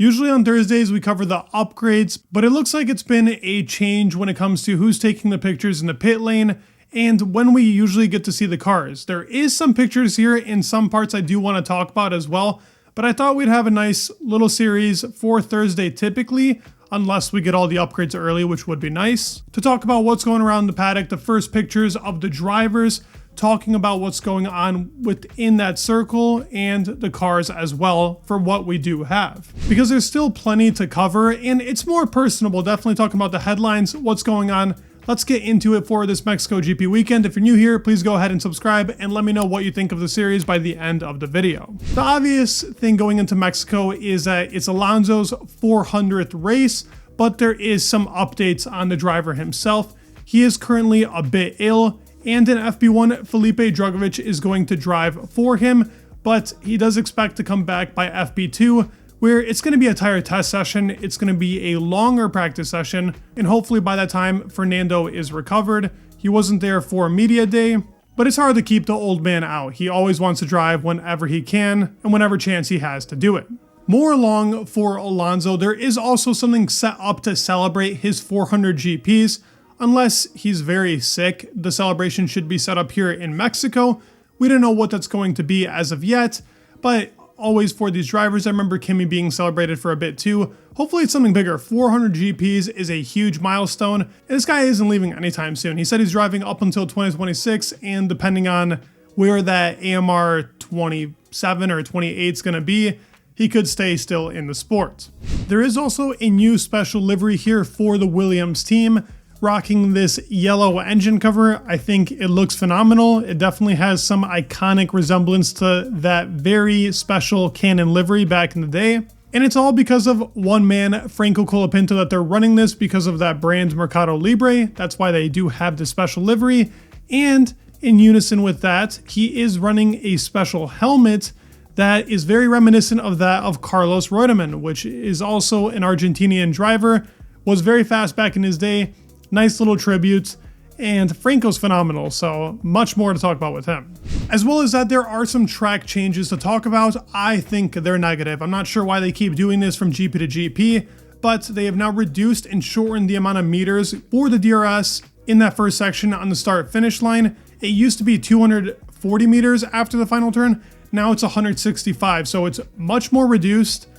Usually on Thursdays we cover the upgrades, but it looks like it's been a change when it comes to who's taking the pictures in the pit lane and when we usually get to see the cars. There is some pictures here in some parts I do want to talk about as well, but I thought we'd have a nice little series for Thursday typically, unless we get all the upgrades early, which would be nice, to talk about what's going around the paddock, the first pictures of the drivers, talking about what's going on within that circle and the cars as well for what we do have. Because there's still plenty to cover and it's more personable, definitely talking about the headlines, what's going on. Let's get into it for this Mexico GP weekend. If you're new here, please go ahead and subscribe and let me know what you think of the series by the end of the video. The obvious thing going into Mexico is that it's Alonso's 400th race, but there is some updates on the driver himself. He is currently a bit ill, and in FP1, Felipe Drugovich is going to drive for him, but he does expect to come back by FP2, where it's going to be a tire test session, it's going to be a longer practice session, and hopefully by that time, Fernando is recovered. He wasn't there for media day, but it's hard to keep the old man out. He always wants to drive whenever he can, and whenever chance he has to do it. More along for Alonso, there is also something set up to celebrate his 400 GPs. Unless he's very sick, the celebration should be set up here in Mexico. We don't know what that's going to be as of yet, but always for these drivers. I remember Kimi being celebrated for a bit too. Hopefully it's something bigger. 400 GPs is a huge milestone, and this guy isn't leaving anytime soon. He said he's driving up until 2026, and depending on where that AMR 27 or 28 is going to be, he could stay still in the sport. There is also a new special livery here for the Williams team, rocking this yellow engine cover. I think it looks phenomenal. It definitely has some iconic resemblance to that very special Canon livery back in the day. And it's all because of one man, Franco Colapinto, that they're running this because of that brand Mercado Libre. That's why they do have the special livery. And in unison with that, he is running a special helmet that is very reminiscent of that of Carlos Reutemann, which is also an Argentinian driver, was very fast back in his day. Nice little tribute, and Franco's phenomenal, so much more to talk about with him. As well as that, there are some track changes to talk about. I think they're negative. I'm not sure why they keep doing this from GP to GP, but they have now reduced and shortened the amount of meters for the DRS in that first section on the start-finish line. It used to be 240 meters after the final turn. Now it's 165, so it's much more reduced.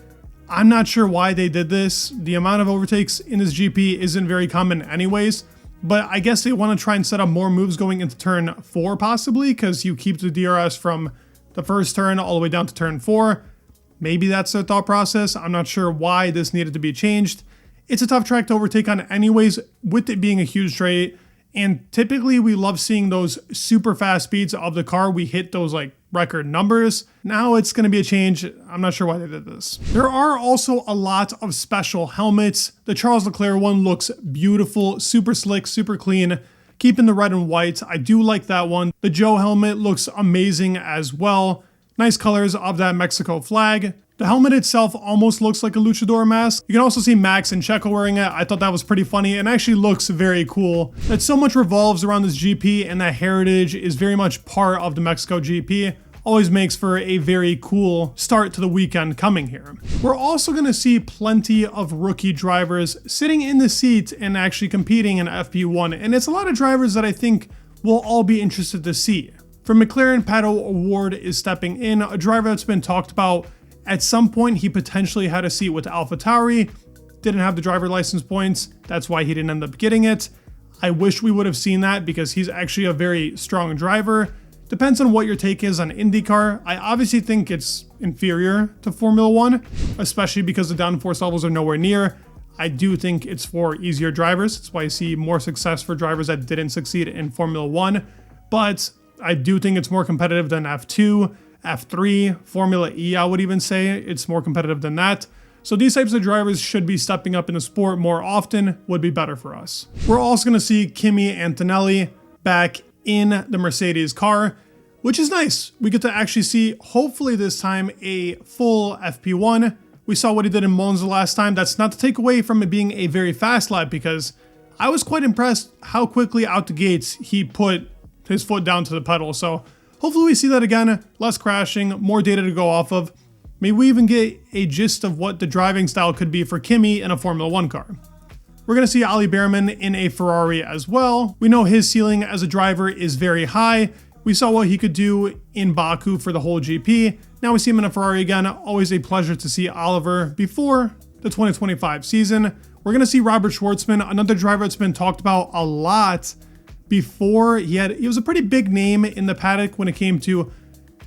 I'm not sure why they did this. The amount of overtakes in this GP isn't very common anyways, but I guess they want to try and set up more moves going into turn 4 possibly, because you keep the DRS from the first turn all the way down to turn 4. Maybe that's their thought process. I'm not sure why this needed to be changed. It's a tough track to overtake on anyways, with it being a huge straight, and typically we love seeing those super fast speeds of the car. We hit those like record numbers. Now it's going to be a change. I'm not sure why they did this. There are also a lot of special helmets. The Charles Leclerc one looks beautiful, super slick, super clean, keeping the red and white. I do like that one. The Joe helmet looks amazing as well. Nice colors of that Mexico flag. The helmet itself almost looks like a luchador mask. You can also see Max and Checo wearing it. I thought that was pretty funny and actually looks very cool. That so much revolves around this GP, and that heritage is very much part of the Mexico GP. Always makes for a very cool start to the weekend coming here. We're also going to see plenty of rookie drivers sitting in the seat and actually competing in FP1, and it's a lot of drivers that I think we'll all be interested to see. From McLaren, Paddock Award is stepping in, a driver that's been talked about. At some point, he potentially had a seat with AlphaTauri, didn't have the driver license points. That's why he didn't end up getting it. I wish we would have seen that because he's actually a very strong driver. Depends on what your take is on IndyCar. I obviously think it's inferior to Formula 1, especially because the downforce levels are nowhere near. I do think it's for easier drivers. That's why I see more success for drivers that didn't succeed in Formula 1. But I do think it's more competitive than F2, F3, Formula E, I would even say. It's more competitive than that. So these types of drivers should be stepping up in the sport more often, would be better for us. We're also going to see Kimi Antonelli back in the Mercedes car, which is nice. We get to actually see, hopefully this time, a full FP1. We saw what he did in Monza last time. That's not to take away from it being a very fast lap, because I was quite impressed how quickly out the gates he put his foot down to the pedal. So hopefully we see that again, less crashing, more data to go off of. Maybe we even get a gist of what the driving style could be for Kimi in a Formula 1 car. We're going to see Ollie Behrman in a Ferrari as well. We know his ceiling as a driver is very high. We saw what he could do in Baku for the whole GP. Now we see him in a Ferrari again. Always a pleasure to see Oliver before the 2025 season. We're going to see Robert Schwartzman, another driver that's been talked about a lot before. He was a pretty big name in the paddock when it came to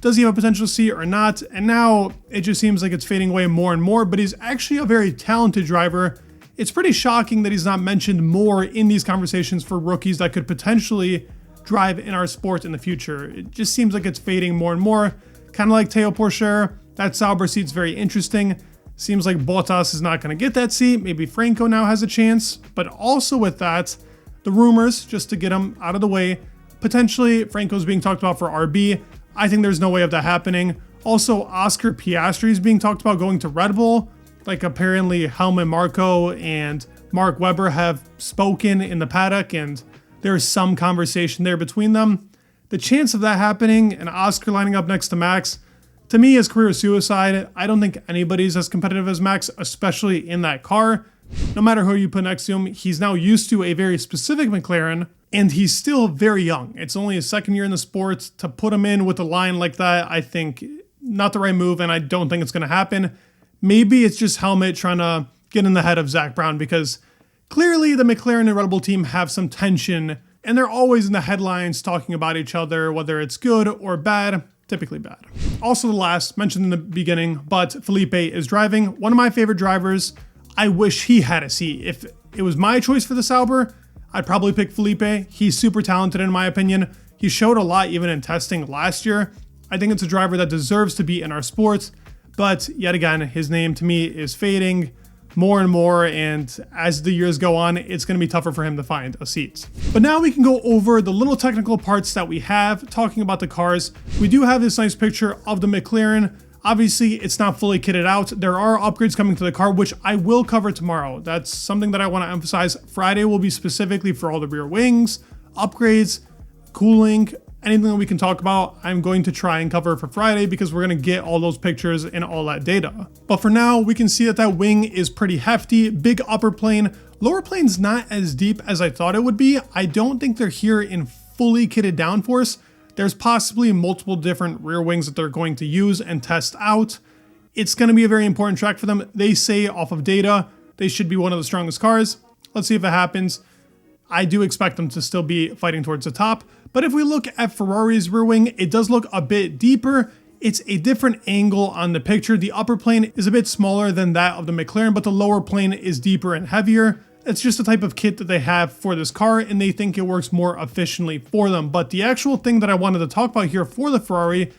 does he have a potential seat or not, and now it just seems like it's fading away more and more, but he's actually a very talented driver. It's pretty shocking that he's not mentioned more in these conversations for rookies that could potentially drive in our sport in the future. It just seems like it's fading more and more, kind of like Theo Pourchaire. That Sauber seat's very interesting. Seems like Bottas is not going to get that seat. Maybe Franco now has a chance, but also with that, the rumors, just to get him out of the way, potentially Franco's being talked about for RB. I think there's no way of that happening. Also, Oscar Piastri is being talked about going to Red Bull. Like apparently Helmut Marko and Mark Webber have spoken in the paddock and there's some conversation there between them. The chance of that happening and Oscar lining up next to Max, to me is career suicide. I don't think anybody's as competitive as Max, especially in that car. No matter who you put next to him, he's now used to a very specific McLaren. And he's still very young. It's only his second year in the sport. To put him in with a line like that, I think not the right move, and I don't think it's going to happen. Maybe it's just Helmut trying to get in the head of Zach Brown, because clearly the McLaren and Red Bull team have some tension, and they're always in the headlines talking about each other, whether it's good or bad, typically bad. Also the last, mentioned in the beginning, but Felipe is driving. One of my favorite drivers. I wish he had a seat. If it was my choice for the Sauber, I'd probably pick Felipe. He's super talented in my opinion. He showed a lot even in testing last year. I think it's a driver that deserves to be in our sport, but yet again, his name to me is fading more and more, and as the years go on, it's going to be tougher for him to find a seat. But now we can go over the little technical parts that we have, talking about the cars. We do have this nice picture of the McLaren. Obviously, it's not fully kitted out. There are upgrades coming to the car, which I will cover tomorrow. That's something that I want to emphasize. Friday will be specifically for all the rear wings, upgrades, cooling, anything that we can talk about. I'm going to try and cover for Friday because we're going to get all those pictures and all that data. But for now, we can see that that wing is pretty hefty, big upper plane. Lower plane's not as deep as I thought it would be. I don't think they're here in fully kitted downforce. There's possibly multiple different rear wings that they're going to use and test out. It's going to be a very important track for them. They say off of data, they should be one of the strongest cars. Let's see if it happens. I do expect them to still be fighting towards the top. But if we look at Ferrari's rear wing, it does look a bit deeper. It's a different angle on the picture. The upper plane is a bit smaller than that of the McLaren, but the lower plane is deeper and heavier. It's just the type of kit that they have for this car, and they think it works more efficiently for them. But the actual thing that I wanted to talk about here for the Ferrari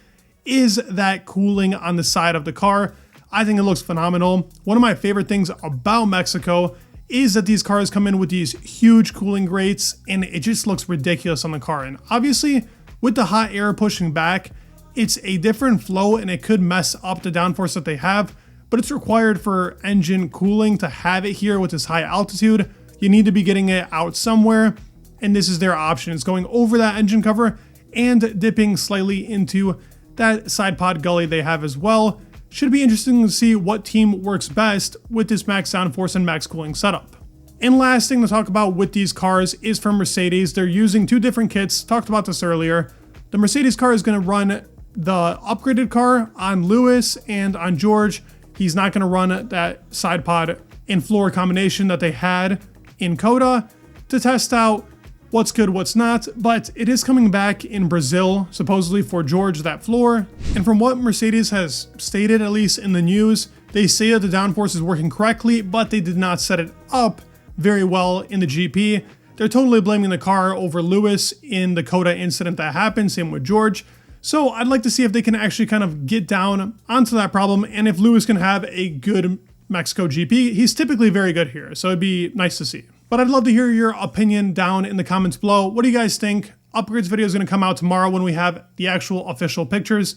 is that cooling on the side of the car. I think it looks phenomenal. One of my favorite things about Mexico is that these cars come in with these huge cooling grates, and it just looks ridiculous on the car. And obviously, with the hot air pushing back, it's a different flow, and it could mess up the downforce that they have. But it's required for engine cooling to have it here with this high altitude. You need to be getting it out somewhere, and this is their option. It's going over that engine cover and dipping slightly into that side pod gully they have as well. Should be interesting to see what team works best with this max downforce and max cooling setup. And last thing to talk about with these cars is from Mercedes. They're using two different kits. Talked about this earlier. The Mercedes car is going to run the upgraded car on Lewis and on George. He's not going to run that side pod and floor combination that they had in Coda to test out what's good, what's not, but it is coming back in Brazil, supposedly for George, that floor. And from what Mercedes has stated, at least in the news, they say that the downforce is working correctly, but they did not set it up very well in the GP. They're totally blaming the car over Lewis in the Coda incident that happened, same with George. So I'd like to see if they can actually kind of get down onto that problem, and if Lewis can have a good Mexico GP. He's typically very good here, so it'd be nice to see. But I'd love to hear your opinion down in the comments below. What do you guys think? Upgrades video is going to come out tomorrow when we have the actual official pictures,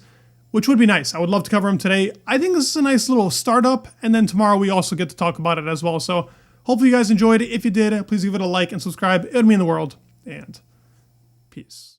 which would be nice. I would love to cover them today. I think this is a nice little startup, and then tomorrow we also get to talk about it as well. So hopefully you guys enjoyed it. If you did, please give it a like and subscribe. It would mean the world, and peace.